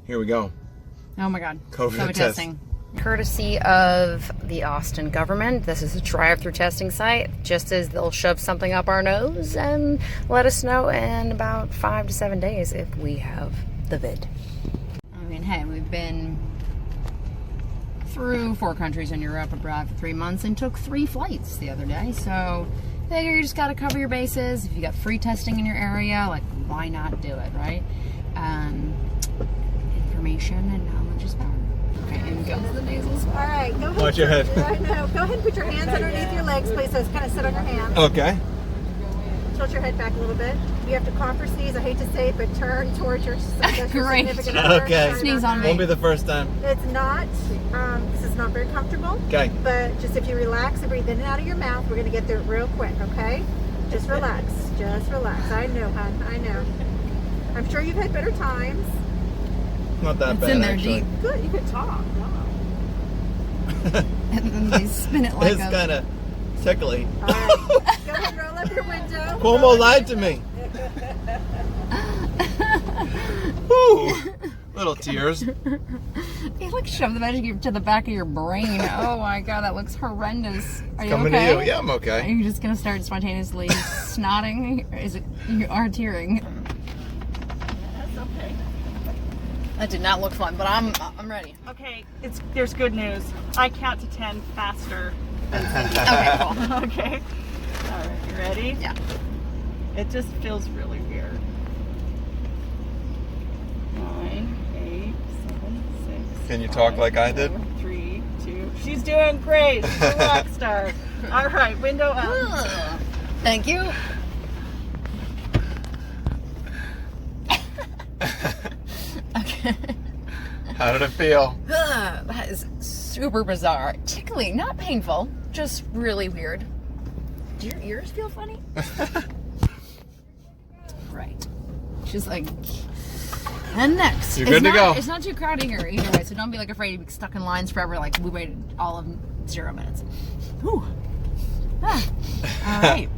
Here we go. Oh my God. COVID testing. Courtesy of the Austin government, this is a drive-through testing site, just as they'll shove something up our nose and let us know in about 5 to 7 days if we have the vid. I mean, hey, we've been through 4 countries in Europe abroad for 3 months and took 3 flights the other day. So figure you just got to cover your bases. If you got free testing in your area, like, why not do it, right? Information and knowledge is power. Okay, in goes the nasals. All right, go ahead. Watch your head. I know. Go ahead and put your hands underneath your legs, please. So it's kind of sit on your hands. Okay. Tilt your head back a little bit. You have to cough or sneeze. I hate to say it, but turn towards your Great. significant other. Okay. Sorry Sneeze about on that. me. Won't be the first time. It's not. This is not very comfortable. Okay. But just if you relax and breathe in and out of your mouth, we're going to get through it real quick, okay? Just relax. Just relax. I know, hon. I know. I'm sure you've had better times. Not that It's bad, in there actually. deep. Good. You could talk. Wow. And then they spin it like It's kind of tickly. All right. Go ahead and roll up your window. Cuomo lied to me. Woo! Little tears. You like shove the magic to the back of your brain. Oh my God, that looks horrendous. Are you Coming okay? to you. Yeah, I'm Are okay. you just gonna start spontaneously snotting? Or is it you are tearing? That's okay. That did not look fun, but I'm ready. Okay, there's good news. I count to 10 faster. Okay, cool. Okay. All right, you ready? Yeah. It just feels really weird. 9, 8, 7, 6. Can you talk like I did? 3, 2. She's doing great. She's a rock star. All right, window up. Ugh. Thank you. Okay. How did it feel? Ugh, that is super bizarre. Tickling, not painful, just really weird. Do your ears feel funny? Right. She's like, and next. You're good to go. It's not too crowded here either way, so don't be like afraid to be stuck in lines forever. Like we waited all of 0 minutes. Whew. Ah. All right.